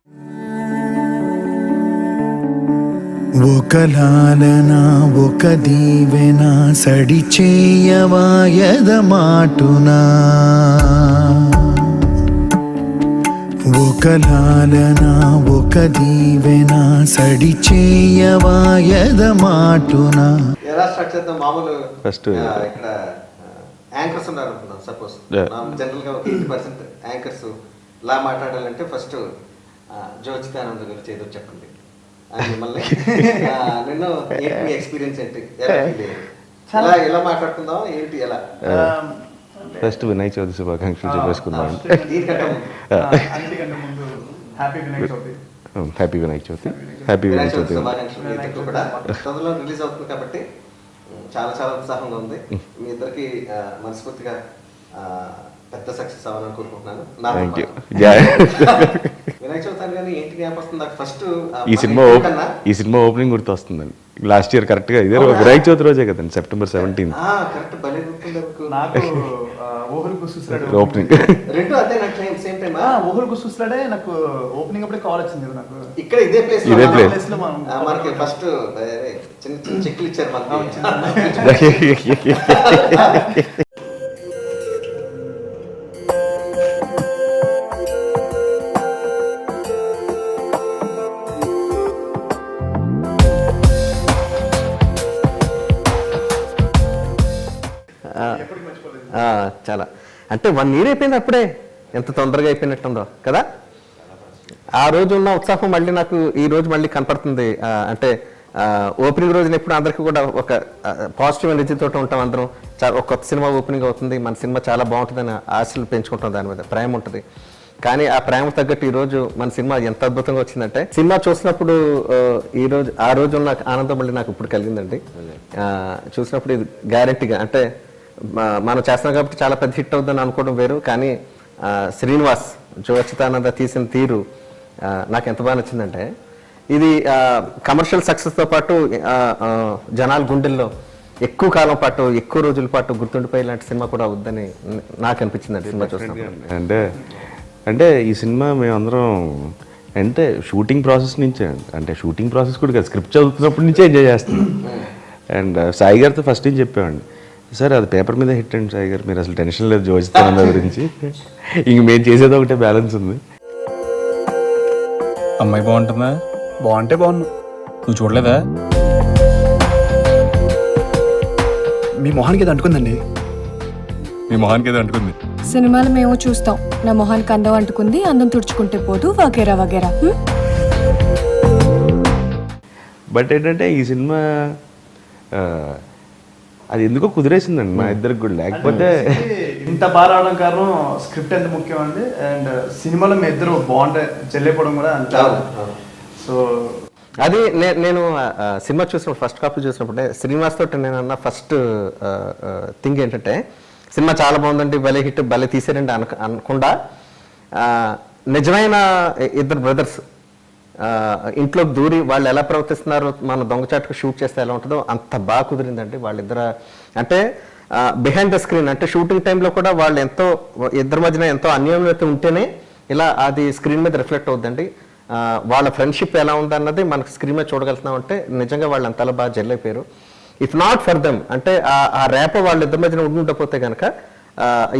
ఒక లాలన ఒక దీవెన సడి చేయవాయద మాటునా ఒక లాలన ఒక దీవెన సడి చేయవాయద మాటునా. ఎలా స్టార్ట్ చేద్దాం? మామూలు ఫస్ట్ ఇక్కడ యాంకర్స్ ఉన్నారు అనుకుందాం. సపోజ్ జనరల్ గా 80% యాంకర్స్ లా మాట్లాడాలంటే ఫస్ట్ జోచితానంద గురించి ఏదో చెప్పండి అని మిమ్మల్ని నిన్ను ఏంటి మీ ఎక్స్పీరియన్స్ ఏంటి, ఎలా మాట్లాడుకుందాం ఏంటి, ఎలా ఫస్ట్ వినాయక చవితి శుభాకాంక్షలు చెప్పేసుకుందాం. హ్యాపీ వినాయక చవితి. హ్యాపీ వినాయక చవితి శుభాకాంక్షలు. మీ ఇద్దరికి కూడా తొందరలో రిలీజ్ అవుతుంది కాబట్టి చాలా చాలా ఉత్సాహంగా ఉంది. మీ ఇద్దరికి మనస్ఫూర్తిగా పెద్ద సక్సెస్ అవ్వాలని కోరుకుంటున్నాను. వినాయక చవితి కానీ ఏంటి జ్ఞాపకం వస్తుంది నాకు? ఫస్ట్ ఈ సినిమా ఓపెనింగ్ గుర్తు వస్తుందండి. లాస్ట్ ఇయర్ కరెక్ట్ గా ఇదే వినాయక చవితి రోజే కదండి, September 17th. కరెక్ట్, భలే గుర్తుంది నాకు. ఓహుల్ గుర్తుస్తాడు ఓపెనింగ్ రెండు అదే నాకు సేమ్ టైం. ఓహుల్ గుర్తుస్తాడే నాకు ఓపెనింగ్ అప్పుడే కాల్ వచ్చింది నాకు. ఇక్కడ ఇదే ప్లేస్ లో మనకి ఫస్ట్ చిన్న చిన్న చెక్లు ఇచ్చారు మనకి. చాలా అంటే 1 year అయిపోయింది అప్పుడే, ఎంత తొందరగా అయిపోయినట్టుందో కదా. ఆ రోజు ఉన్న ఉత్సాహం మళ్ళీ నాకు ఈ రోజు మళ్ళీ కనపడుతుంది. అంటే ఓపెనింగ్ రోజున ఎప్పుడు అందరికీ కూడా ఒక పాజిటివ్ ఎనర్జీతో ఉంటాం అందరం. ఒక కొత్త సినిమా ఓపెనింగ్ అవుతుంది, మన సినిమా చాలా బాగుంటుందని ఆశలు పెంచుకుంటాం, దాని మీద ప్రేమ ఉంటుంది. కానీ ఆ ప్రేమ తగ్గట్టు ఈ రోజు మన సినిమా ఎంత అద్భుతంగా వచ్చిందంటే, సినిమా చూసినప్పుడు ఆ రోజు ఉన్న ఆనందం మళ్ళీ నాకు ఇప్పుడు కలిగిందండి. చూసినప్పుడు ఇది గ్యారెంటీగా అంటే మనం చేస్తున్నాం కాబట్టి చాలా పెద్ద హిట్ అవుతుందని అనుకోవడం వేరు, కానీ శ్రీనివాస్ జోచితానంద తీసిన తీరు నాకు ఎంత బాగా నచ్చిందంటే, ఇది కమర్షియల్ సక్సెస్తో పాటు జనాల గుండెల్లో ఎక్కువ కాలం పాటు ఎక్కువ రోజుల పాటు గుర్తుండిపోయే లాంటి సినిమా కూడా అవుద్దని నాకు అనిపించింది సినిమా చూసినప్పుడు. అంటే ఈ సినిమా మేమందరం అంటే షూటింగ్ ప్రాసెస్ నుంచే, అంటే షూటింగ్ ప్రాసెస్ కూడా కాదు, స్క్రిప్ట్ చదువుతున్నప్పటి నుంచే ఎంజాయ్ చేస్తున్నాం. అండ్ సాయి గారితో ఫస్ట్ ఏం చెప్పామండి, సార్ అది పేపర్ మీద హిట్ అండి సాయి గారు, మీరు అసలు టెన్షన్ లేదు జోచితానంద గురించి, ఇంక మేము చేసేది ఒకటే బ్యాలెన్స్ ఉంది. అమ్మాయి బాగుంటుందా? బాగుంటే బాగున్నా, నువ్వు చూడలేదా? మీ మొహానికి అది అంటుకుందండి. మీ మొహానికి ఏదో అంటుకుంది. సినిమాలు మేము చూస్తాం, నా మొహానికి అందం అంటుకుంది, అందం తుడుచుకుంటే పోదు, వగేరా వగేరా. బట్ ఏంటంటే ఈ సినిమా అది ఎందుకో కుదిరేసిందండి మా ఇద్దరికి కూడా, లేకపోతే ఇంత బాగా రావడం కారణం స్క్రిప్ట్ ఎంత ముఖ్యం అండి. అండ్ సినిమాలో మీ ఇద్దరు బాగుంటే చెల్లిపోవడం కూడా అంత. సో అది నేను సినిమా చూసినప్పుడు ఫస్ట్ కాపీ చూసినప్పుడే శ్రీనివాస్ తోటి నేను అన్న ఫస్ట్ థింగ్ ఏంటంటే, సినిమా చాలా బాగుందండి, భలే హిట్, భలే తీసారండి అనకుండా నిజమైన ఇద్దరు బ్రదర్స్ ఇంట్లోకి దూరి వాళ్ళు ఎలా ప్రవర్తిస్తున్నారు, మన దొంగచాటుకు షూట్ చేస్తే ఎలా ఉంటుందో అంత బాగా కుదిరిందండి. వాళ్ళిద్దరు అంటే బిహైండ్ ద స్క్రీన్ అంటే షూటింగ్ టైంలో కూడా వాళ్ళు ఎంతో ఇద్దరి మధ్యన ఎంతో అన్యోన్యత ఉంటేనే ఇలా అది స్క్రీన్ మీద రిఫ్లెక్ట్ అవుతుందండి. వాళ్ళ ఫ్రెండ్షిప్ ఎలా ఉందన్నది మనకు స్క్రీన్ మీద చూడగలుగుతున్నాం అంటే నిజంగా వాళ్ళు అంతలా బాగా జెల్ అయిపోయారు. ఇఫ్ నాట్ ఫర్ దెమ్ అంటే ఆ రేప వాళ్ళిద్దరి మధ్యన ఉండుండకపోతే కనుక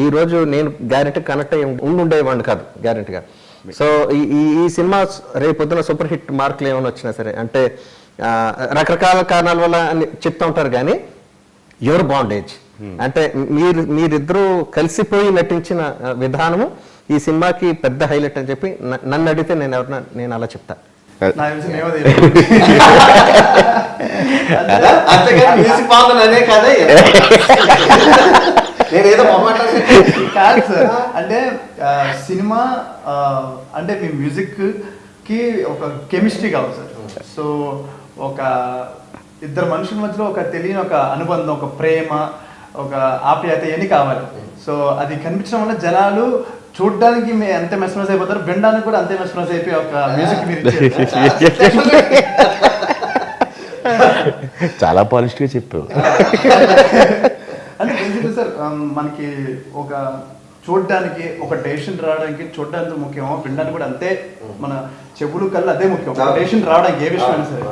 ఈరోజు నేను గ్యారెంటీ కనెక్ట్ అయ్యి ఉండుండేవాడిని కాదు గ్యారెంటీగా. సో ఈ సినిమా రేపొద్దున సూపర్ హిట్ మార్కులు ఏమైనా వచ్చినా సరే అంటే రకరకాల కారణాల వల్ల అని చెప్తూ ఉంటారు, కానీ యువర్ బాండేజ్ అంటే మీరిద్దరూ కలిసిపోయి నటించిన విధానము ఈ సినిమాకి పెద్ద హైలైట్ అని చెప్పి నన్ను అడిగితే నేను అలా చెప్తా. కాదు సార్, అంటే సినిమా అంటే మీ మ్యూజిక్ కి ఒక కెమిస్ట్రీ కావాలి సార్. సో ఒక ఇద్దరు మనుషుల మధ్యలో ఒక తెలియని ఒక అనుబంధం, ఒక ప్రేమ, ఒక ఆప్యాయత ఇవన్నీ కావాలి. సో అది కనిపించడం వల్ల జనాలు చూడడానికి అంతే మెస్మరైజ్ అయిపోతారు, వినడానికి కూడా అంతే మెస్మరైజ్ అయిపోయి ఒక మ్యూజిక్ మీరు చాలా పాలిష్డ్ గా చెప్పావు. అంటే బేసిక్గా సార్ మనకి ఒక చూడడానికి ఒక డెసిషన్ రావడానికి చూడడానికి ముఖ్యం, వినడానికి కూడా అంతే. మన చెవులు కళ్ళు అదే ముఖ్యం. ఒక డెసిషన్ రావడానికి ఏ విషయం అయినా సరే.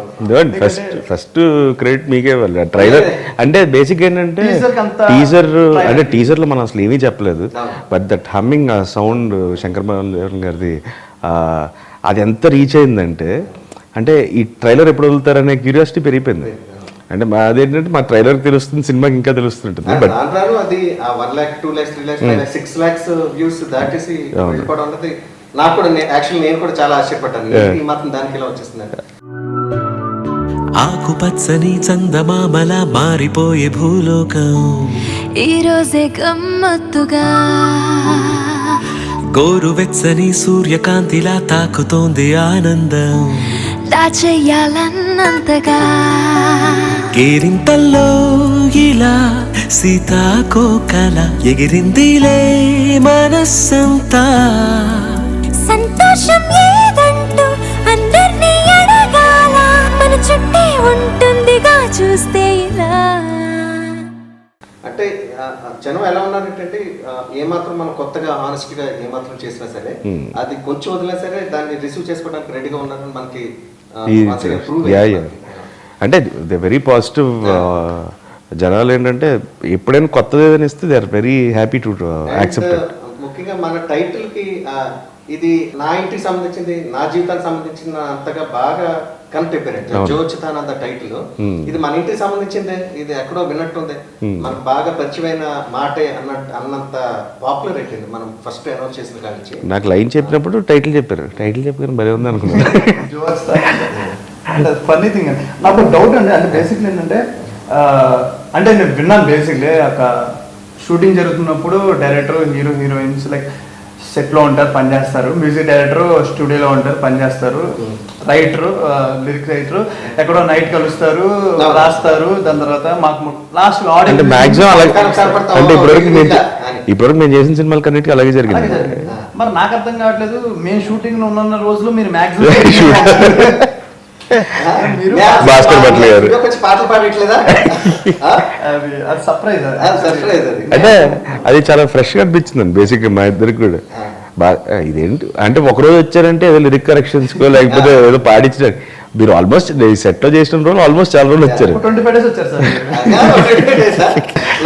ఫస్ట్ క్రెడిట్ మీకే ఇవ్వాలి. ట్రైలర్ అంటే బేసిక్ ఏంటంటే Teaser కి అంత టీజర్ లో మనం అసలు ఏమీ చెప్పలేదు, బట్ దట్ హమ్మింగ్ ఆ సౌండ్ శంకర్ మహాదేవన్ గారిది అది ఎంత రీచ్ అయిందంటే, అంటే ఈ ట్రైలర్ ఎప్పుడు వదులుతారనే క్యూరియాసిటీ పెరిగిపోయింది. అంటే అదేంటంటే మా ట్రైలర్ తెలుస్తుంది, సినిమాకి ఇంకా తెలుస్తుంటుంది. బట్ అది 1 lakh 2 lakhs 3 lakhs 5 lakhs 6 lakhs views దాటేసి వెళ్ళిపోవడం అన్నది నాకు కూడా యాక్చువల్లీ నేను కూడా చాలా ఆశ్చర్యపడ్డాను. ఈ మాత్రం దానికి ఇలా వచ్చేస్తుందంటే. ఆకుపచ్చని చందమామలా మారిపోయే భూలోకం ఈ రోజే గమ్మత్తుగా, గోరువెచ్చని సూర్యకాంతిలా తాకుతోంది ఆనందం, దాచేయాలన్నంతగా కేరింతల్లో ఇలా సీతాకోకల ఎగిరిందిలే మనస్సంతా. సంతోషం ఏదంటూ అందరినీ అడగాల, మన చుట్టే ఉంటుందిగా చూస్తే ఇలా. అంటే జనం ఎలా ఉన్నారంటే ఏమాత్రం మనం కొత్తగా హానెస్ట్గా ఏమాత్రం చేసినా సరే అది కొంచెం వదిలినా సరే దాన్ని రిసీవ్ చేసుకోవడానికి రెడీగా ఉన్నారని మనకి prove అయింది. అంటే దే వెరీ పాజిటివ్. జనాలు ఏంటంటే ఎప్పుడైనా కొత్తది ఏదైనా ఇస్తే they are very happy to accept. ముఖ్యంగా మన టైటిల్ కి ఇది నా ఇంటికి సంబంధించింది, నా జీవితానికి సంబంధించిన అంతగా బాగా కనెక్ట్ అయిపోయినట్టు జోచితానంద టైటిల్. ఇది మన ఇంటికి సంబంధించిందే, ఇది ఎక్కడో విన్నట్టుంది, మనకు బాగా పరిచయమైన మాటే అన్నంత పాపులర్ అయిపోయింది మనం ఫస్ట్ అనౌన్స్ చేసిన కానించి. నాకు లైన్ చెప్పినప్పుడు టైటిల్ చెప్పాను భలే ఉంది అనుకున్నాను. అంటే ఫన్నీ థింగ్ అండి. నాకు డౌట్ అండి, అంటే బేసిక్లీ ఏంటంటే అంటే నేను విన్నాను బేసిక్లీ ఒక షూటింగ్ జరుగుతున్నప్పుడు డైరెక్టర్ హీరోయిన్స్ లైక్ సెట్లో ఉంటారు, పనిచేస్తారు. మ్యూజిక్ డైరెక్టర్ స్టూడియోలో ఉంటారు, పనిచేస్తారు. రైటర్ లిరిక్ రైటర్ ఎక్కడో నైట్ కలుస్తారు, రాస్తారు. దాని తర్వాత మాకు లాస్ట్ అంటే మాక్సిమం అంటే ఇప్పటివరకు మేము చేసిన సినిమాలు కన్నిటికీ అలాగే జరిగింది. మరి నాకు అర్థం కావట్లేదు, మేము షూటింగ్ లో ఉన్న రోజులు మీరు మాక్సిమం భాస్కర్ భట్ల గారు పాటలు పాడట్లేదా? అది సర్ప్రైజ్. అంటే అది చాలా ఫ్రెష్ గా అనిపించింది బేసిక్ మా ఇద్దరికి కూడా. ఇదేంటి అంటే ఒకరోజు వచ్చారంటే ఏదో లిరిక్ కరెక్షన్స్ కో లేకపోతే ఏదో పాడించారు. మీరు ఆల్మోస్ట్ సెట్ లో చేసిన రోజు ఆల్మోస్ట్ చాలా రోజులు వచ్చారు. 25 days వచ్చారు సార్.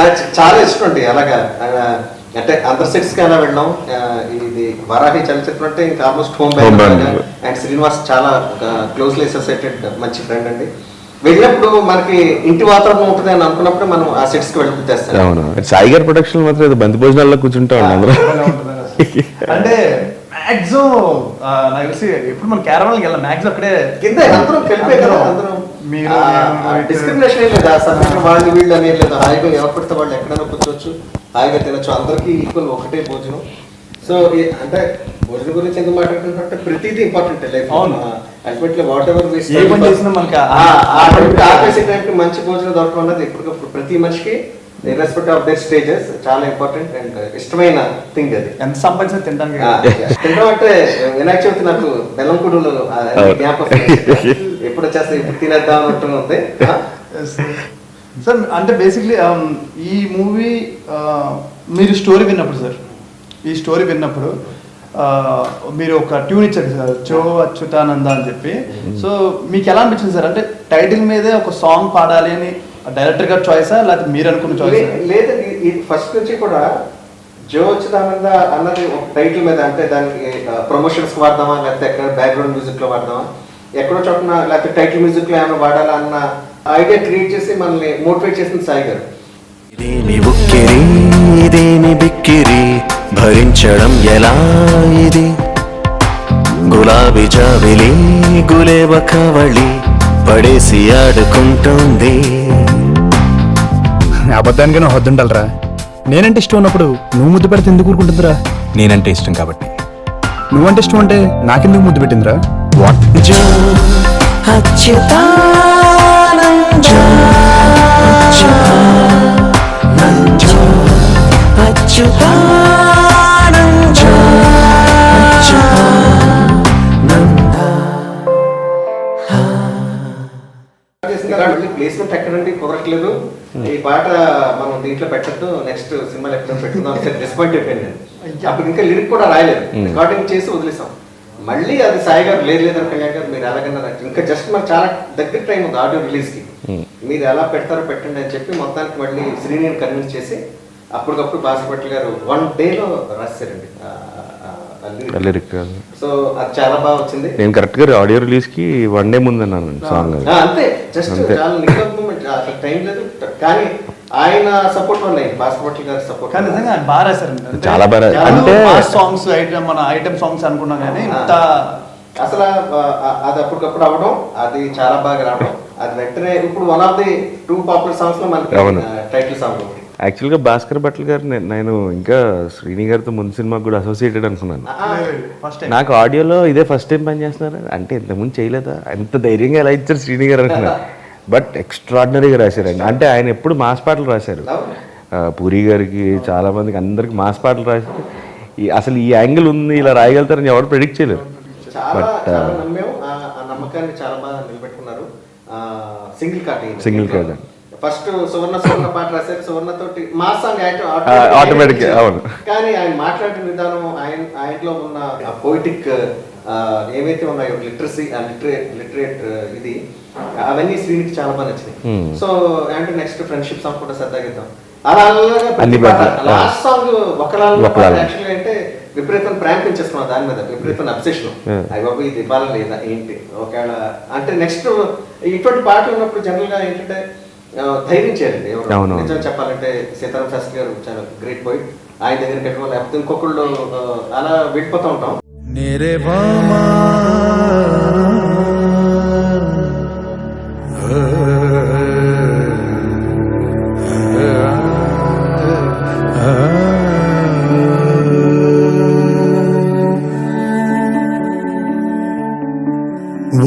నాకు చాలా ఇష్టం అండి అలాగా. అంటే అందర్ సెట్స్ కి అలా వెళ్ళాం. ఇది వరాహి చలచిత్రం అంటే ఇంకా almost home back. And Srinivas చాలా క్లోజ్లీ అసోసియేటెడ్ మంచి ఫ్రెండ్ అండి. వెళ్ళినప్పుడు మనకి ఇంటి వాతావరణం ఉంటుంది అని అనుకున్నప్పుడు మనం ఆ సెట్స్ కి వెళ్ళిపోతేస్తాం. అవును, సాయి గారి ప్రొడక్షన్ మాత్రం ఏదో బంతి భోజనాల్లో కూర్చుంటా అందరూ. అంటే మాక్సిమం నాకు తెలిసి ఎప్పుడు మన కేరళకి వెళ్ళాం, మాక్సిమం అక్కడే కింద అందరం కలిపే కదా. అందరం డిస్క్రిమినేషన్ ఏం లేదు అసలు, వాళ్ళు వీళ్ళు అనేది లేదు. హాయిగా ఎవరు పడితే వాళ్ళు ఎక్కడైనా కూర్చోవచ్చు, హాయిగా తినొచ్చు, అందరికీ ఈక్వల్ ఒకటే భోజనం. సో అంటే భోజనం గురించి ఎందుకు మాట్లాడుతుంటే ప్రతిదీ important life. Ultimately whatever ఆపేసే టైంకి మంచి భోజనం దొరకడం అన్నది ఎప్పటికప్పుడు ప్రతి మనిషికి ఇర్రెస్పెక్ట్ ఆఫ్ దేర్ స్టేజెస్ చాలా ఇంపార్టెంట్ అండ్ ఇష్టమైన థింగ్. అది ఎంత సంపాదించిన తినడానికి. తినడం అంటే వినాయక చవితి నాకు బెల్లం కుడులు జ్ఞాపకం ఎప్పుడు వచ్చేస్తే ఇప్పుడు తినేద్దాం ఉంటుంది సార్. అంటే బేసిక్లీ ఈ మూవీ మీరు స్టోరీ విన్నప్పుడు సార్, ఈ స్టోరీ విన్నప్పుడు మీరు ఒక ట్యూన్ ఇచ్చారు సార్, చో అచ్యుతానంద అని చెప్పి. సో మీకు ఎలా అనిపించింది సార్? అంటే టైటిల్ మీదే ఒక సాంగ్ పాడాలి అని డైరెక్టర్ గారు చాయిసా లేకపోతే మీరు అనుకున్న చాయిస్? లేదండి, ఫస్ట్ నుంచి కూడా జో అచ్యుతానంద అన్నది ఒక టైటిల్ మీద, అంటే దానికి ప్రమోషన్స్ వాడదామా లేకపోతే ఎక్కడ బ్యాక్గ్రౌండ్ మ్యూజిక్ లో వాడదామా, ఎక్కడో చోటన లేకపోతే టైటిల్ మ్యూజిక్ లో ఏమైనా వాడాలా అన్న ఐడియా క్రియేట్ చేసి మనల్ని మోటివేట్ చేసింది సాయి గారు. ఇదేని బిక్కిరి భరించడం ఎలా, ఇది గులాబీ జాబిలి గులేబ కవళి పడేసి ఆడుకుంటుంది. అబద్ధానికి నువ్వు హద్దుండాలరా. నేనంటే ఇష్టం ఉన్నప్పుడు నువ్వు ముద్దు పెడితే ఎందుకు ఊరుకుంటుందిరా? నేనంటే ఇష్టం కాబట్టి. నువ్వంటే ఇష్టం అంటే నాకెందుకు ముద్దు పెట్టిందిరా? వాట్ జో అచ్యుతానంద ప్లేస్మెంట్ ఎక్కడండి కుదరట్లేదు, ఈ పాట మనం దీంట్లో పెట్టద్దు, నెక్స్ట్ సినిమాలో ఎక్కడ పెట్టుకుందాం డిసప్పాయింట్ అయిపోయింది. అప్పుడు ఇంకా లిరిక్ కూడా రాయలేదు, రికార్డింగ్ చేసి వదిలేసాం. మళ్ళీ అది సాయి గారు లేదని కళ్యాణ్ గారు మీరు ఎలాగన్నా ఇంకా జస్ట్ మాకు చాలా దగ్గర టైం ఉంది ఆడియో రిలీజ్కి, మీరు ఎలా పెడతారో పెట్టండి అని చెప్పి మొత్తానికి మళ్ళీ శ్రీనిని కన్విన్స్ చేసి అప్పటికప్పుడు బాసిపట్ల గారు 1 డేలో రాశారండి లిరిక్. సో అది చాలా బాగా వచ్చింది. నేను కరెక్ట్ గా ఆడియో రిలీజ్ కి 1 డే ముందు అన్నాను సాంగ్. అంతే, జస్ట్ చాలా నిజం మూమెంట్, అసలు టైం లేదు. కానీ ఆయన సపోర్ట్ వల్ల బాసిపట్ల గారి సపోర్ట్. కానీ నిజంగా ఆయన బాగా రాశారండి, చాలా బాగా. అంటే సాంగ్స్ మన ఐటమ్ సాంగ్స్ అనుకున్నాం కానీ ఇంత అసలు అది అప్పటికప్పుడు అవ్వడం, అది చాలా బాగా రావడం, అది వెంటనే ఇప్పుడు 1 ఆఫ్ ది 2 పాపులర్ సాంగ్స్ లో మనకి టైటిల్ సాంగ్. యాక్చువల్గా భాస్కర్ భట్ల గారు నేను ఇంకా శ్రీని గారితో ముందు సినిమాకి కూడా అసోసియేటెడ్ అనుకున్నాను. నాకు ఆడియోలో ఇదే ఫస్ట్ టైం పని చేస్తున్నారు అంటే ఇంతకుముందు చేయలేదా, ఎంత ధైర్యంగా ఎలా ఇచ్చారు శ్రీని గారు అనుకున్నాను. బట్ ఎక్స్ట్రాడినరీగా రాశారండి. అంటే ఆయన ఎప్పుడు మాస్ పాటలు రాశారు, పూరి గారికి చాలా మందికి అందరికి మాస్ పాటలు రాశారు. అసలు ఈ యాంగిల్ ఉంది ఇలా రాయగలుగుతారని ఎవరు ప్రెడిక్ట్ చేయలేరు. బట్ నమ్మకాన్ని చాలా బాగా నిలబెట్టుకున్నారు. సింగిల్ కార్డ్ ఫస్ట్ సువర్ణ పాట రాశారు, సువర్ణ తోటి మా సాంగ్ ఆటోమేటిక్. అవును, కానీ ఆయన మాట్లాడిన విధానం, ఆయనలో ఉన్న పోయిటిక్ ఏవైతే ఉన్నాయో లిటరసీ, లిటరేట్ ఇది, అవన్నీ శ్రీనికి చాలా బాగా నచ్చినాయి. సో అంటే నెక్స్ట్ ఫ్రెండ్షిప్ సాంగ్ కూడా సరదాగిద్దాం అలా లాస్ట్ సాంగ్ ఒకలాగా యాక్చువల్గా అంటే విపరీతం ప్రేమ పెంచేస్తున్నాం దాని మీద, విపరీతం అబ్సెషన్. అవి బాబు ఇది ఇవ్వాలా లేదా ఏంటి ఒకవేళ అంటే నెక్స్ట్ ఇటువంటి పాటలు ఉన్నప్పుడు జనరల్ గా ఏంటంటే ధైర్యం చేయాలండి. ఎవరు నిజం చెప్పాలంటే సీతారాం శాస్త్రి గారు చాలా గ్రేట్ పోయిట్, ఆయన దగ్గరికి వెళ్ళడం లేకపోతే ఇంకొకళ్ళు అలా వెళ్ళిపోతూ ఉంటాం.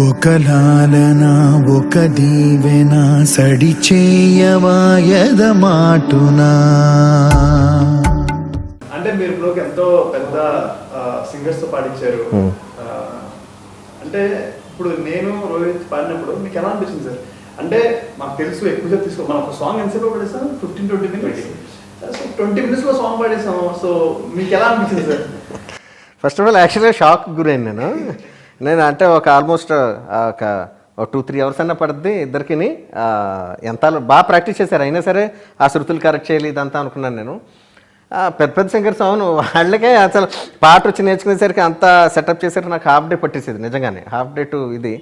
ఒక లాలన ఒక దీవెన సడి చేయవాయద మాటునా. అంటే మీరు ఇప్పుడు ఎంతో పెద్ద సింగర్స్ తో పాడించారు, అంటే ఇప్పుడు నేను రోహిత్ పాడినప్పుడు మీకు ఎలా అనిపించింది సార్? అంటే మాకు తెలుసు ఎక్కువగా తీసుకో మనం ఒక సాంగ్ ఎంతసేపు పాడేస్తాం, 15-20 minutes. సో 20 minutes లో సాంగ్ పాడేస్తాం. సో మీకు ఎలా అనిపించింది సార్? ఫస్ట్ ఆఫ్ ఆల్ యాక్చువల్గా షాక్ గురైంది నేను అంటే ఒక ఆల్మోస్ట్ ఒక 2-3 hours అన్న పడుద్ది ఇద్దరికి. ఎంత బాగా ప్రాక్టీస్ చేశారు, అయినా సరే ఆ శృతులు కరెక్ట్ చేయాలి ఇదంతా అనుకున్నాను నేను. పెద్ద పెద్ద సింగర్స్ అవును, వాళ్ళకే అసలు పాట వచ్చి నేర్చుకునేసరికి అంత సెటప్ చేసరికి నాకు హాఫ్ డే పట్టేసేది నిజంగానే, హాఫ్ డే టు ఇది.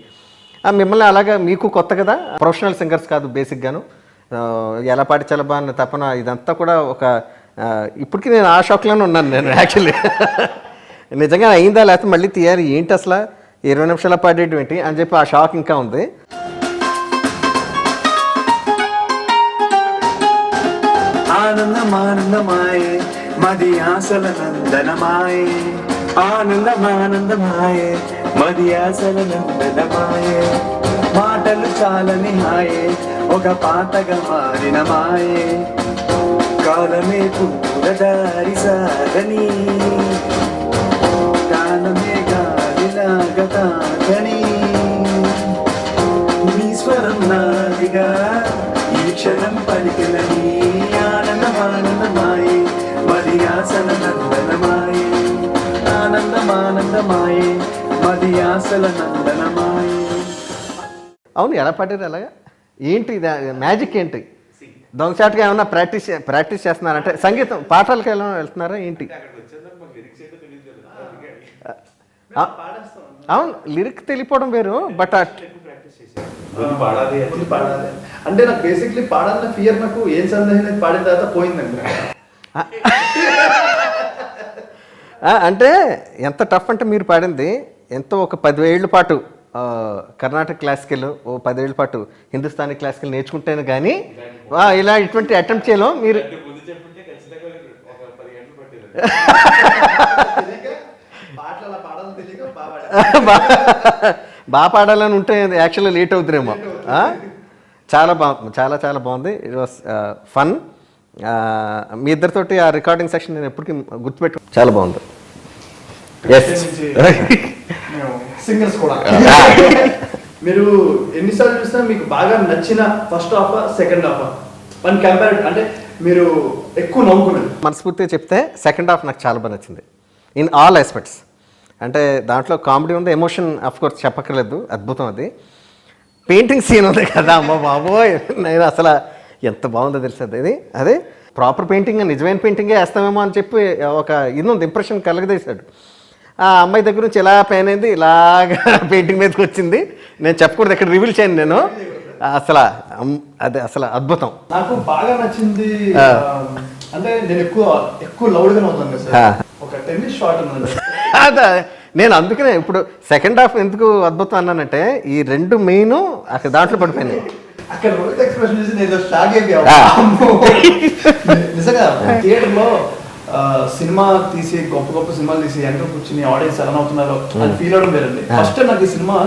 మిమ్మల్ని అలాగా మీకు కొత్త కదా, ప్రొఫెషనల్ సింగర్స్ కాదు బేసిక్గాను, ఎలా పాటించాలి బాగా తప్పన ఇదంతా కూడా ఒక ఇప్పటికీ నేను ఆ షాక్లోనే ఉన్నాను నేను యాక్చువల్లీ. నిజంగా అయిందా లేకపోతే మళ్ళీ తీయాలి ఏంటి అసలు 20 నిమిషాలు పాడేయడం ఏంటి అని చెప్పి ఆ షాక్ ఇంకా ఉంది. ఆనందమానందమాయే మది ఆశల నందనమాయే, ఆనందమానందమాయే మది ఆశల నందనమాయే, మాటలు చాలని హాయే ఒక పాతగా మారిన మాయే, కాలమే పూరదారి సాగని కాలమే గాలిలాగతాగని, నీ స్వరం నాదిగా ఈ క్షణం పలికిలని, ఆనందమానందమాయే మది ఆశల నందనమాయే, ఆనందమానందమాయే మది ఆశల నందనమాయే. అవును, ఎలా పాడారు అలాగా ఏంటి మ్యాజిక్ ఏంటి? దొంగచాటుగా ఏమన్నా ప్రాక్టీస్ చేస్తున్నారంటే సంగీతం పాటలకి ఎలా వెళ్తున్నారా ఏంటి? అవును, లిరిక్ తెలియపోవడం వేరు, బట్ అంటే నాకు బేసిక్లీ పాడాలన్న ఫియర్ నాకు ఏం సందేహం పాడిన తర్వాత పోయిందండి. అంటే ఎంత టఫ్ అంటే మీరు పాడింది ఎంతో ఒక 10 ఏళ్ల పాటు కర్ణాటక క్లాసికల్, ఓ 10 ఏళ్ల పాటు హిందుస్థానీ క్లాసికల్ నేర్చుకుంటేనే కానీ ఇలా ఇటువంటి అటెంప్ట్ చేయలేం. మీరు బాగా పాడాలని ఉంటే యాక్చువల్లీ లేట్ అవుతుందేమో. చాలా బాగుంది, చాలా చాలా బాగుంది. It was fun. మీ ఇద్దరితోటి ఆ రికార్డింగ్ సెషన్ నేను ఎప్పటికీ గుర్తుపెట్టు, చాలా బాగుంది. సింగర్స్ కూడా మీరు ఎన్నిసార్లు చూసినా మీకు బాగా నచ్చిన first half second half one compare అంటే మీరు ఎక్కువ నవ్వుకున్నాను. మనస్ఫూర్తిగా చెప్తే సెకండ్ హాఫ్ నాకు చాలా బాగా నచ్చింది ఇన్ ఆల్ ఆస్పెక్ట్స్. అంటే దాంట్లో కామెడీ ఉంది, ఎమోషన్ అఫ్ కోర్స్ చెప్పక్కర్లేదు, అద్భుతం అది. పెయింటింగ్ సీన్ ఉంది కదా, అమ్మ బాబోయ్, నేను అసలు ఎంత బాగుందో తెలుస్తుంది ఇది. అదే ప్రాపర్ పెయింటింగ్, నిజమైన పెయింటింగే వేస్తామేమో అని చెప్పి ఒక ఇది ఉంది, ఇంప్రెషన్ కలగదీశాడు. ఆ అమ్మాయి దగ్గర నుంచి ఇలా పెయిన్ అయింది, ఇలాగా పెయింటింగ్ మీదకి వచ్చింది. నేను చెప్పకూడదు, ఇక్కడ రివీల్ చేయను నేను. అసలు అదే అసలు అద్భుతం. నాకు బాగా నచ్చింది అంటే నేను ఎక్కువ లౌడ్గా నవ్వుతాను కదా సార్. ఒక టెన్నిస్ షాట్ ఉంది అదే నేను అందుకనే ఇప్పుడు సెకండ్ హాఫ్ ఎందుకు అద్భుతం అన్నానంటే ఈ రెండు మెయిన్ అక్కడ దాంట్లో పడిపోయినాయి. అక్కడ రోహిత్ ఎక్స్ప్రెషన్ చూసి నేను షాక్ అయిపోయా. నిజంగా థియేటర్లో సినిమా తీసి గొప్ప గొప్ప సినిమాలు తీసి వెనక కూర్చుని ఆడియన్స్ ఎలా అవుతున్నారో అని ఫీల్ అవడం వేరండి. ఫస్ట్ నాకు ఈ సినిమా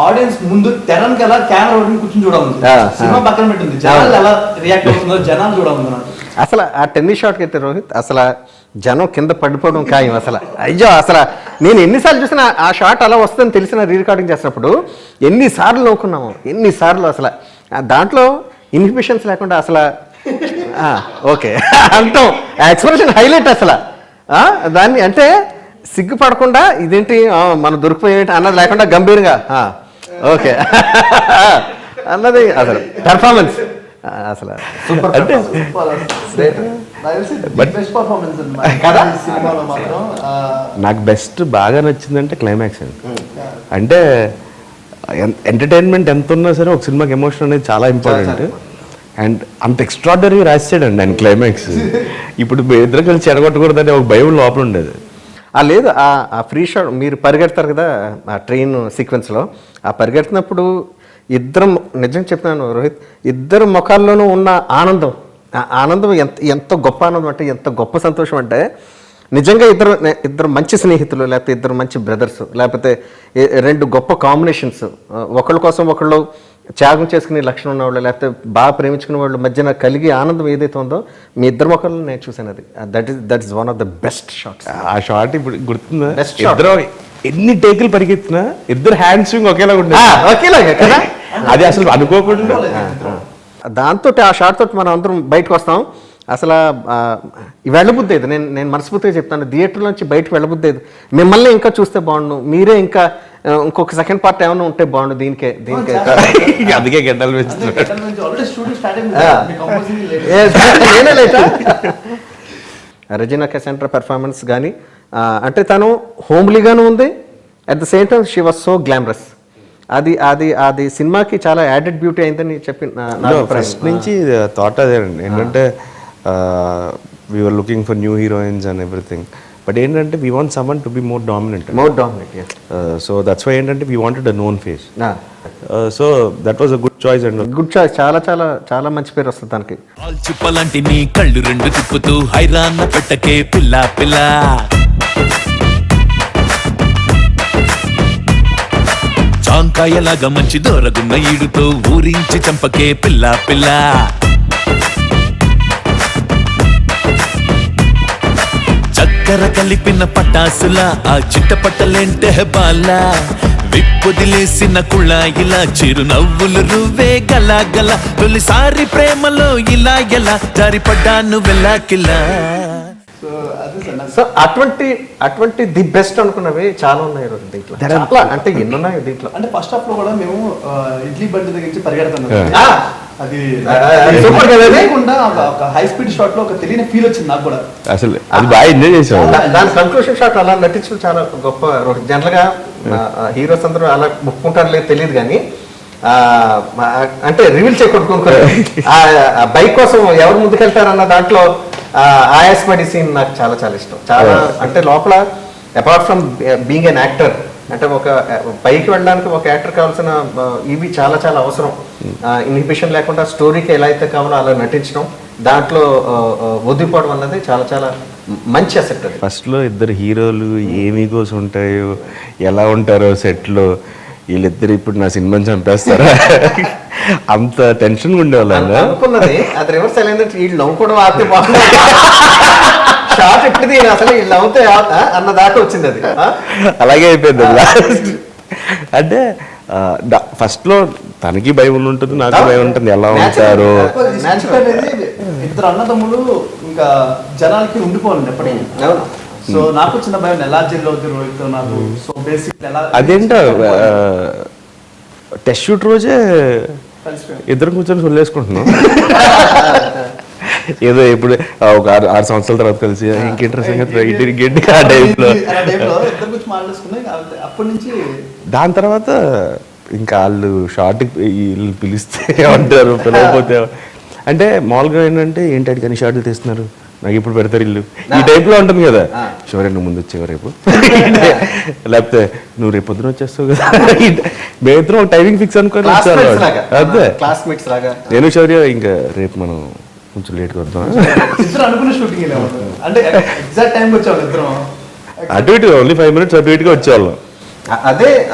ఆడియన్స్ ముందు తెరనికి ఎలా కెమెరా పట్టుకుని కూర్చొని చూడాలి, సినిమా పక్కన పెట్టింది జనాలు ఎలా రియాక్ట్ అవుతుందో జనాలు చూడాలి నాకు. అసలు ఆ టెన్నిస్ షాట్కి అయితే రోహిత్ అసలు జనం కింద పడిపోవడం ఖాయం. అసలు అయ్యో అసలు నేను ఎన్నిసార్లు చూసినా ఆ షాట్ అలా వస్తుందని తెలిసిన రీ రికార్డింగ్ చేసినప్పుడు ఎన్నిసార్లు నవ్వుకున్నాము, ఎన్నిసార్లు అసలు దాంట్లో ఇన్హిబిషన్స్ లేకుండా అసలు ఓకే అంటాం ఎక్స్ప్రెషన్ హైలైట్ అసలు. దాన్ని అంటే సిగ్గుపడకుండా ఇదేంటి మనం దొరికిపోయేంటి అన్నది లేకుండా గంభీరంగా ఓకే అన్నది అసలు పెర్ఫార్మెన్స్ అసలు సూపర్. అంటే నాకు బెస్ట్ బాగా నచ్చిందంటే క్లైమాక్స్ అండి. అంటే ఎంటర్టైన్మెంట్ ఎంత ఉన్నా సరే ఒక సినిమాకి ఎమోషన్ అనేది చాలా ఇంపార్టెంట్. అండ్ అంత ఎక్స్ట్రాడనరీ రాసాడండి ఆయన క్లైమాక్స్. ఇప్పుడు ఇద్దరు కలిసి చెడగొట్టకూడదని ఒక భయం లోపల ఉండేది. లేదు ఆ ఫ్రీ షాట్ మీరు పరిగెడతారు కదా ఆ ట్రైన్ సీక్వెన్స్లో, ఆ పరిగెడుతున్నప్పుడు ఇద్దరం నిజం చెప్తున్నాను రోహిత్, ఇద్దరు ముఖాల్లోనూ ఉన్న ఆనందం, ఆ ఆనందం ఎంత గొప్ప ఆనందం అంటే ఎంత గొప్ప సంతోషం అంటే నిజంగా ఇద్దరు మంచి స్నేహితులు, లేకపోతే ఇద్దరు మంచి బ్రదర్స్, లేకపోతే రెండు గొప్ప కాంబినేషన్స్, ఒకళ్ళ కోసం ఒకళ్ళు త్యాగం చేసుకునే లక్షణం ఉన్నవాళ్ళు, లేకపోతే బాగా ప్రేమించుకునే వాళ్ళు మధ్యన కలిగి ఆనందం ఏదైతే ఉందో మీ ఇద్దరు మొక్కల్లో నేను చూసాను. అది that is one of the best shots. ఆ షాట్ ఇప్పుడు గుర్తుందా? ఇద్దరు ఎన్ని టేకులు పరిగెత్తినా ఇద్దరు హ్యాండ్ స్వింగ్ ఒకేలా ఒకేలాగా కదా, అది అసలు అనుకోకుండా. దాంతో ఆ షాట్ తోటి మనం అందరం బయటకు వస్తాం. అసలు వెళ్ళబుద్ది అది, నేను మనస్ఫూర్తిగా చెప్తాను, థియేటర్ నుంచి బయటకు వెళ్ళబుద్ది అది. మిమ్మల్ని ఇంకా చూస్తే బాగుండు, మీరే ఇంకా ఇంకొక సెకండ్ పార్ట్ ఏమైనా ఉంటే బాగుండు దీనికే అందుకే గడ్డలు నేనే లేట. రెజినా కెసెంట్రా పెర్ఫార్మెన్స్ కానీ అంటే తను హోమ్లీగాను ఉంది, at the same time she was so glamorous. అది సినిమాకి చాలా యాడెడ్ బ్యూటీ అయిందని చెప్పి ఫస్ట్ నుంచి థాట్ అదేనండి. ఏంటంటే we were looking for new heroines and everything, but ఏంటంటే we want someone to be more dominant. So that's why ఏంటంటే we wanted a known face. So that was a good choice and good choice. చాలా చాలా చాలా మంచి పేరు వస్తుంది దానికి. చిప్పలాంటి నీ కళ్ళు రెండు తిప్పుతూ హైరాన్న పెట్టకే పిల్ల పిల్ల, చాంకాయలాగా మంచి దూరగున్న ఈడుతో ఊరించి చంపకే పిల్ల పిల్ల, చక్కెర కలిపిన పటాసులా ఆ చిట్టపట్టలేంటే బాల, విప్పుదిలేసిన కుళాయిలా చిరునవ్వులు రువ్వే గలా గల, తొలిసారి ప్రేమలో ఇలా ఎలా జారిపడ్డాను వెళ్ళకిలా. సో అటువంటి ది బెస్ట్ అనుకున్నవి చాలా ఉన్నాయి రోజు దీంట్లో. చాలా అంటే ఎన్ని ఉన్నాయి దీంట్లో. అంటే ఫస్ట్ హాఫ్ లో కూడా మేము ఇడ్లీ బండి దగ్గర నుంచి పరిగెడతాం, అది లేకుండా ఒక హై స్పీడ్ షాట్ లో ఒక తెలియని ఫీల్ వచ్చింది నాకు కూడా. అసలు అది బాగా ఎంజాయ్ చేసాం. దాని కంక్లూషన్ షాట్ అలా నటించడం చాలా గొప్ప. జనరల్ గా హీరోస్ అందరూ అలా ముక్కుంటారు లేదు తెలియదు కానీ అంటే రివీల్ చేయకూడదు. ఆ బైక్ కోసం ఎవరు ముందుకెళ్తారన్న దాంట్లో ఆయాసపడి సీన్ నాకు చాలా చాలా ఇష్టం. చాలా అంటే లోపల apart from being an actor, అంటే ఒక పైకి వెళ్ళడానికి ఒక యాక్టర్ కావాల్సిన ఇవి చాలా చాలా అవసరం. ఇన్హిబిషన్ లేకుండా స్టోరీకి ఎలా అయితే కావాలో అలా నటించడం, దాంట్లో ఒదిగిపోవడం అన్నది చాలా చాలా మంచి అసెట్. అది ఫస్ట్లో ఇద్దరు హీరోలు ఏమి కోసం ఉంటాయో, ఎలా ఉంటారో సెట్లో, వీళ్ళిద్దరు ఇప్పుడు నా సినిమాని చంపేస్తారా అంత టెన్షన్ ఉండేవాళ్ళు అనుకున్నది. అది రివర్స్ అయిందంటే వీళ్ళు నవ్వుకోవడం ఆపితే బాగుంది, షార్ట్ ఎప్పుడు అసలు వీళ్ళు నవ్వుతే అన్న దాకా వచ్చింది. అది అలాగే అయిపోయింది లాస్ట్. అంటే ఫస్ట్లో తనకి భయం ఉంటుంది, నాకు భయం ఉంటుంది, ఎలా ఉంటారు. ఇద్దరు అన్నదమ్ములు ఇంకా జనాలకి ఉండిపోవాలి ఎప్పటికీ. అవును. సో నాకు చిన్న భయం ఎలా జిల్లో రోహిత్ నాకు. సో బేసిక్ ఎలా అదేంటో టెస్ట్ షూట్ రోజే ఇద్దరు కూర్చొని సొల్లేసుకుంటున్నాం. ఏదో ఇప్పుడు ఒక 6 సంవత్సరాల తర్వాత కలిసి ఇంకేంటి సంగతి ఆ టైప్లో ఇద్దరు గురించి మాట్లాడుకున్నాయి. అప్పటి నుంచి దాని తర్వాత ఇంకా వాళ్ళు షార్ట్ వీళ్ళు పిలిస్తే ఏమంటారు, పిలవకపోతే అంటే మామూలుగా ఏంటంటే ఏంటి కానీ షార్ట్లు తీస్తున్నారు నాకు ఇప్పుడు పెడతారు ఇల్లు ఈ టైప్లో ఉంటుంది కదా. శివరే నువ్వు ముందు వచ్చేవా రేపు, లేకపోతే నువ్వు రేపు పొద్దున వచ్చేస్తావు కదా. మేమిద్దరం ఒక టైమింగ్ ఫిక్స్ అనుకొని అదే క్లాస్మేట్స్ లాగా. నేను శౌర్య ఇంకా రేపు మనం కొంచెం లేట్గా వద్దాం. ఇద్దరు అనుకున్న షూటింగ్ అంటే ఎగ్జాక్ట్ టైంకి వచ్చేవాళ్ళు ఇద్దరం. అటు ఇటు ఓన్లీ 5 minutes అటు ఇటుగా వచ్చేవాళ్ళం.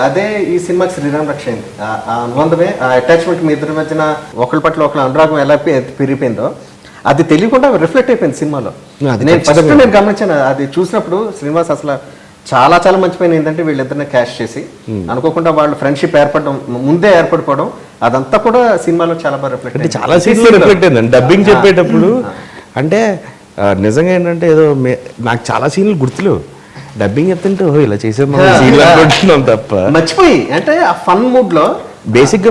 అదే ఈ సినిమాకి శ్రీరామ్ రక్ష అయింది. ఆ అనుబంధమే, ఆ అటాచ్మెంట్ మీ ఇద్దరి మధ్యన ఒకరి పట్ల ఒకళ్ళ అనురాగం ఎలా పెరిగిపోయిందో అది తెలియకుండా రిఫ్లెక్ట్ అయిపోయింది సినిమాలో. నేను గమనించాను అది చూసినప్పుడు. శ్రీనివాస్ అసలు చాలా చాలా మంచి పైన ఏంటంటే వీళ్ళిద్దరిని క్యాష్ చేసి అనుకోకుండా వాళ్ళు ఫ్రెండ్షిప్ ఏర్పడడం, ముందే ఏర్పడిపోవడం, అదంతా కూడా సినిమాలో చాలా బాగా రిఫ్లెక్ట్ అయింది. చాలా సీన్లో రిఫ్లెక్ట్ అయిందండి డబ్బింగ్ చెప్పేటప్పుడు. అంటే నిజంగా ఏంటంటే ఏదో నాకు చాలా సీన్లు గుర్తులేవు. డబ్బింగ్ చెప్తుంటే ఇలా చేసేది తప్ప మర్చిపోయి అంటే ఆ ఫన్ మూడ్ లో బేసిక్గా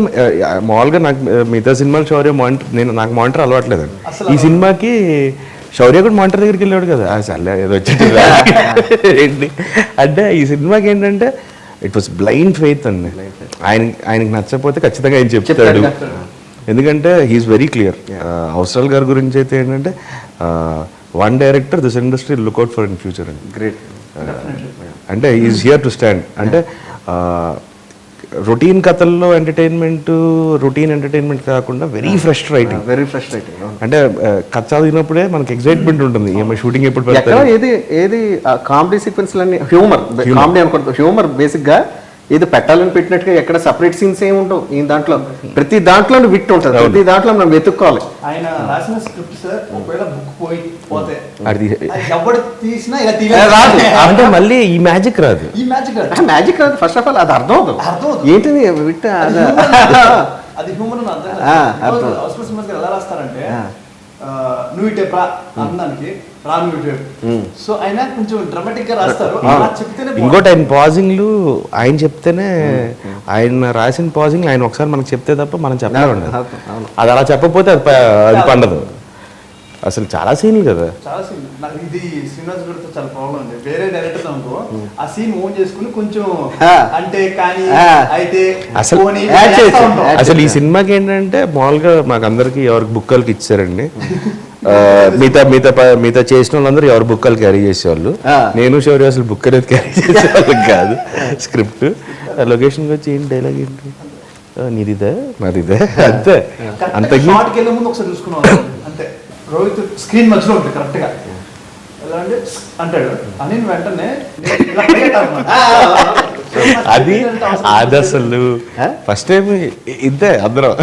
మామూలుగా నాకు మిగతా సినిమాలు శౌర్య మానిటర్ నాకు మానిటర్ అలవాట్లేదండి. ఈ సినిమాకి శౌర్య కూడా మానిటర్ దగ్గరికి వెళ్ళాడు కదా, అసలు ఏదో వచ్చేది ఏంటి అంటే ఈ సినిమాకి ఏంటంటే ఇట్ వాస్ బ్లైండ్ ఫెయిత్ అండి. ఆయనకి నచ్చకపోతే ఖచ్చితంగా ఆయన చెప్తాడు. ఎందుకంటే హీఈస్ వెరీ క్లియర్. అవసరాల్ గారి గురించి అయితే ఏంటంటే one director this industry look out for in future అండి. గ్రేట్. అంటే ఈజ్ హియర్ టు స్టాండ్. అంటే రొటీన్ కథల్లో రొటీన్ ఎంటర్టైన్మెంట్ కాకుండా వెరీ ఫ్రెష్ రైటింగ్. అంటే కథ చదివినప్పుడే మనకి ఎక్సైట్మెంట్ ఉంటుంది, ఏమో షూటింగ్ ఎప్పుడు పెడతారు. ఏది కామెడీ సీక్వెన్స్ హ్యూమర్ కామెడీ అనుకుంటుంది. హ్యూమర్ బేసిక్ గా ఇది పెట్టాలని పెట్టినట్టుగా ఎక్కడ సపరేట్ సీన్స్ ఏమి ఉండవు. ఈ దాంట్లో ప్రతి దాంట్లో విట్ ఉంటుంది, ప్రతి దాంట్లో మనం వెతుక్కోవాలి. ఆయన రాసిన స్క్రిప్ట్ సార్ ఒకవేళ బుక్ పోతే అంటే మళ్ళీ ఈ మ్యాజిక్ రాదు. మ్యాజిక్ రాదు. ఫస్ట్ ఆఫ్ ఆల్ అది అర్థం అవుతుంది ఏంటిది విట్ అది హ్యూమన్ ఎలా రాస్తారంటే నువ్వు ఇటే అందానికి రాను ఇటే. సో ఆయన కొంచెం డ్రామాటిక్ గా రాస్తారు. ఇంకోటి ఆయన పాజింగ్లు ఆయన చెప్తేనే, ఆయన రాసిన పాజింగ్ ఆయన ఒకసారి మనకు చెప్తే తప్ప మనం చెప్పలేము. అది అలా చెప్పకపోతే అది పండదు. అసలు చాలా సీన్లు కదా, చాలా సీన్. నాకు ఇది శ్రీనివాస్ గారితో చాలా ప్రాబ్లం ఉంది. వేరే డైరెక్టర్ అనుకో ఆ సీన్ ఓన్ చేసుకుని కొంచెం అంటే కానీ అయితే అసలు ఈ సినిమాకి ఏంటంటే మామూలుగా మాకు అందరికి ఎవరికి బుక్కలకి ఇచ్చారండి. మిగతా చేసిన వాళ్ళందరూ ఎవరు బుక్కలు క్యారీ చేసేవాళ్ళు. నేను శౌర్య అసలు బుక్ అనేది క్యారీ చేసేవాళ్ళం కాదు. స్క్రిప్ట్ లొకేషన్కి వచ్చి ఏంటి డైలాగ్ ఏంటి నీదిదే మాదిదే అంతే. అంతకు ముందు ఒకసారి చూసుకున్నాం అంతే. రోహిత్ స్క్రీన్ మధ్యలో ఉంటుంది కరెక్ట్ గా ఎలా అంటే అంటాడు అని వెంటనే అది అసలు ఫస్ట్ టైం ఇద్దే అందరం.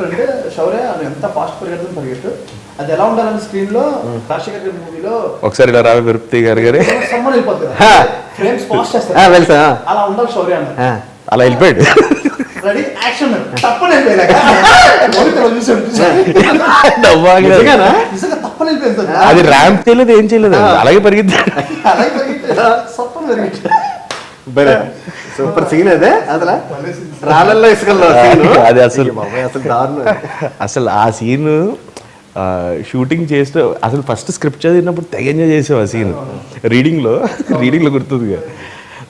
అంటే శౌర్య ఎంత ఫాస్ట్ పరిగెట్టు అది ఎలా ఉండాలని స్క్రీన్ లో రాజశేఖర్ గారి మూవీలో ఒకసారి ఇలా రావి విరుప్తి గారు సమ్మర్ వెళ్ళిపోతుంది, ఫ్రేమ్స్ ఫాస్ట్ చేస్తారు, అలా ఉండాలి శౌర్య అన్న. అలా వెళ్ళిపోయాడు. రెడీ యాక్షన్ తప్పని అది ర్యాంప్ చేయలేదు, ఏం చేయలేదు, అలాగే పరిగెత్తాడు. సూపర్ సీన్ అదే. అసలు రాళ్ళల్లో ఇసుకల్లో అది అసలు ఆ సీన్ షూటింగ్ చేస్తూ అసలు ఫస్ట్ స్క్రిప్ట్ చదివినప్పుడు తెగ ఎంజాయ్ చేసాం ఆ సీన్. రీడింగ్లో గుర్తుంది.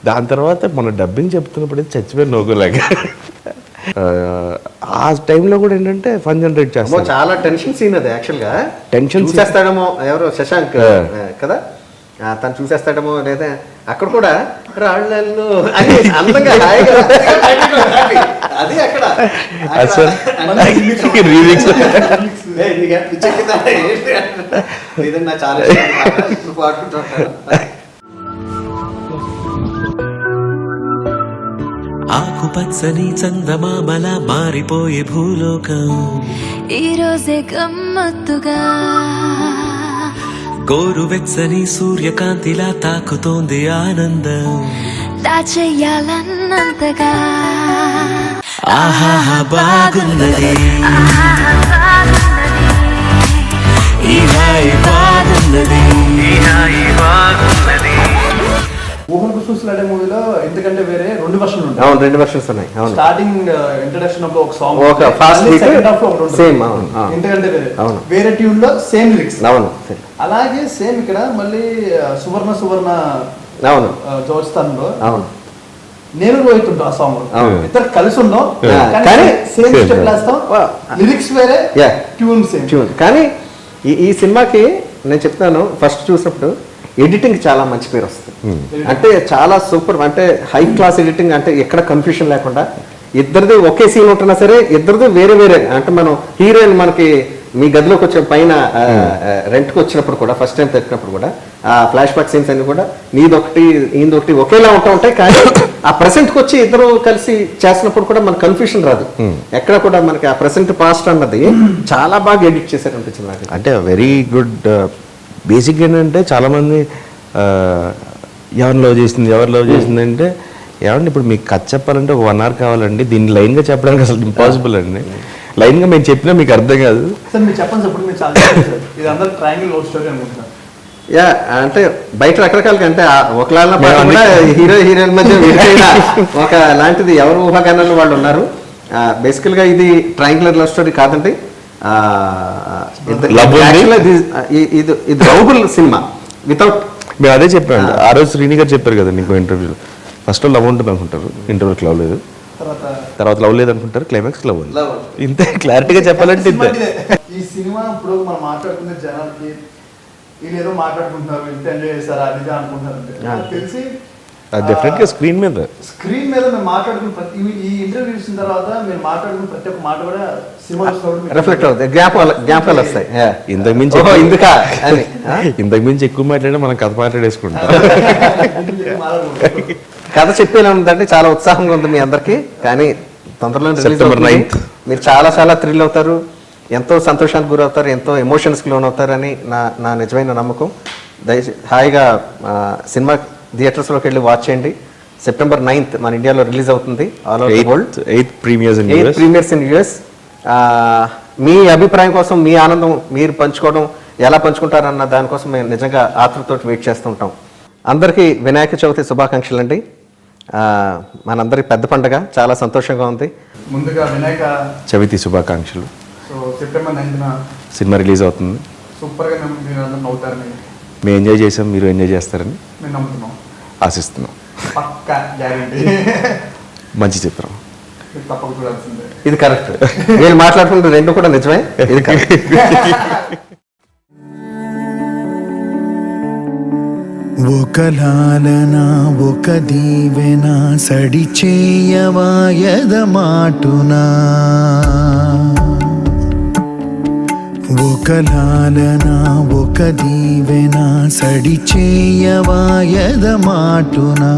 దాని తర్వాత మన డబ్బింగ్ చెప్తున్నప్పుడు చచ్చిపోయి నోకోలేక ఆ టైంలో కూడా ఏంటంటే ఫన్ జనరేట్ చేస్తాం. చాలా టెన్షన్ సీన్ అది. యాక్చువల్గా టెన్షన్ చూసేస్తాడేమో ఎవరో శశాంక్ కదా, తను చూసేస్తాడేమో లేదా అక్కడ కూడా రాళ్ళల్లో అందంగా అది అక్కడ చాలా పాడుకుంటుంటాడు. ఆకుపచ్చని చందమామలా మారిపోయే భూలోకం ఈ రోజే గమ్మత్తుగా గోరువెచ్చని సూర్యకాంతిలా తాకుతోంది ఆనందం దాచెయ్యాలన్నంతగా ఆహా బాగున్నది ఈ హాయి బాగున్నది ఊహన్ కుసూసులాడే మూవీలో ఎందుకంటే వేరే 2 వర్షన్లు ఉంటాయి. అవును, 2 వెర్షన్స్ ఉన్నాయి. అవును, స్టార్టింగ్ ఇంట్రడక్షన్ అప్పుడు ఒక సాంగ్, ఒక ఫాస్ట్ సెకండ్ హాఫ్ లో ఒకటి ఉంటుంది. సేమ్. అవును, అవును, ఎందుకంటే వేరే అవును. వేరే ట్యూన్ లో సేమ్ లిరిక్స్. అవును, same. అలాగే సేమ్ ఇక్కడ మళ్ళీ సువర్ణ అవును, జోర్జ్ స్థానంలో అవును, నేను రోహిత్ ఉంటాం ఆ సాంగ్. అవును. ఇద్దరు కలిసి ఉన్నాం కానీ సేమ్ same, స్టెప్ వేస్తాం, లిరిక్స్ వేరే, Yeah. Tune same. ట్యూన్. కానీ ఈ సినిమాకి నేను చెప్తాను, ఫస్ట్ చూసినప్పుడు ఎడిటింగ్ చాలా మంచి పేరు వస్తుంది. అంటే చాలా సూపర్, అంటే హై క్లాస్ ఎడిటింగ్, అంటే ఎక్కడ కన్ఫ్యూషన్ లేకుండా ఇద్దరిది ఒకే సీన్ ఉంటున్నా సరే ఇద్దరిది వేరే వేరే. అంటే మనం హీరోయిన్ మనకి మీ గదిలోకి వచ్చిన పైన రెంట్కి వచ్చినప్పుడు కూడా, ఫస్ట్ టైం తెచ్చినప్పుడు కూడా ఆ ఫ్లాష్ బ్యాక్ సీన్స్ అన్ని కూడా నీదొకటి ఈయనదొకటి ఒకేలా ఉంటాయి. కానీ ఆ ప్రెసెంట్కి వచ్చి ఇద్దరు కలిసి చేస్తున్నప్పుడు కూడా మనకు కన్ఫ్యూషన్ రాదు. ఎక్కడ కూడా మనకి ఆ ప్రెసెంట్ పాస్ట్ అన్నది చాలా బాగా ఎడిట్ చేశారు అనిపించింది నాకు. అంటే వెరీ గుడ్. బేసిక్ ఏంటంటే చాలామంది ఎవరు లవ్ చేసింది అంటే, ఏమండి ఇప్పుడు మీకు కథ చెప్పాలంటే 1 hour కావాలండి, దీన్ని లైన్గా చెప్పడానికి అసలు ఇంపాసిబుల్ అండి. లైన్గా మేము చెప్పినా మీకు అర్థం కాదు. సార్ మీరు చెప్పండి సార్, ఇప్పుడు మీరు చాలా చెప్పారు సార్. ఇది అందరూ ట్రయాంగిల్ లవ్ స్టోరీ అనుకుంటున్నారు. యా, అంటే బయట రకరకాలుగా, అంటే ఒకలాగా హీరో హీరోయిన్ మధ్య విడిపోయిన ఒక లాంటిది ఎవరు ఊహాగానాలు వాళ్ళు ఉన్నారు. బేసికల్గా ఇది ట్రయాంగులర్ లవ్ స్టోరీ కాదండి. ఇది లవబుల్ సినిమా వితౌట్. మేము అదే చెప్పాను ఆ రోజు. శ్రీని గారు చెప్పారు కదా నీకు ఇంటర్వ్యూలో, ఫస్ట్ లవ్ ఉంటుంది అనుకుంటారు, ఇంటర్వ్యూకి లవ్ లేదు, తర్వాత లవ్ లేదు అనుకుంటారు, క్లైమాక్స్ లవ్ ఉంది. ఇంతే క్లారిటీగా చెప్పాలంటే ఇంతే. ఈ సినిమా ఇప్పుడు మనం మాట్లాడుకునే జనాలకి వీళ్ళు ఏదో మాట్లాడుకుంటున్నారు, ఇంత ఎంజాయ్ చేశారు అది అనుకుంటున్నారు. నాకు తెలిసి డెఫినెట్గా స్క్రీన్ మీద మేము మాట్లాడుకున్న ప్రతి ఈ ఇంటర్వ్యూ చూసిన తర్వాత మీరు మాట్లాడుకున్న ప్రతి ఒక్క మాట కూడా సినిమా రిఫ్లెక్ట్ అవుతుంది, జ్ఞాపకాలు వస్తాయి. ఇంతకు మించి ఎక్కువ మాట్లాడినా మనం కథ మాట్లాడేసుకుంటాం. కథ చెప్పేలా ఉందంటే చాలా ఉత్సాహంగా ఉంది మీ అందరికి. కానీ తొందరలో September 9th మీరు చాలా చాలా థ్రిల్ అవుతారు, ఎంతో సంతోషానికి గురవుతారు, ఎంతో ఎమోషన్స్కి లోన్ అవుతారని నా నిజమైన నమ్మకం. దయచేసి హాయిగా సినిమా థియేటర్స్లోకి వెళ్ళి వాచ్ చేయండి. September 9th మన ఇండియాలో రిలీజ్ అవుతుంది. All over the world 8th premieres in US. మీ అభిప్రాయం కోసం, మీ ఆనందం మీరు పంచుకోవడం, ఎలా పంచుకుంటారన్న దానికోసం మేము నిజంగా ఆతృతతో వెయిట్ చేస్తుంటాం. అందరికీ వినాయక చవితి శుభాకాంక్షలు అండి. మనందరి పెద్ద పండుగ, చాలా సంతోషంగా ఉంది. ముందుగా వినాయక చవితి శుభాకాంక్షలు. So September 9th cinema release అవుతుంది. సూపర్గా మీరు అందరూ నవ్వుతారని మేము ఎంజాయ్ చేసాం, మీరు ఎంజాయ్ చేస్తారని మేము నమ్ముతున్నాం, ఆశిస్తున్నాం. పక్కా గ్యారెంటీ. మంచి చిత్రం. తప్పక చూడాల్సిందే. ఇది కరెక్ట్. వీళ్ళు మాట్లాడుకుంటే రెండు కూడా నిజమే. ఇది కరెక్ట్. ఒక లాలన ఒక దీవెన సడి చేయవాయద మాటునా, ఒక లాలన ఒక దీవెన సడి చేయవాయద మాటునా.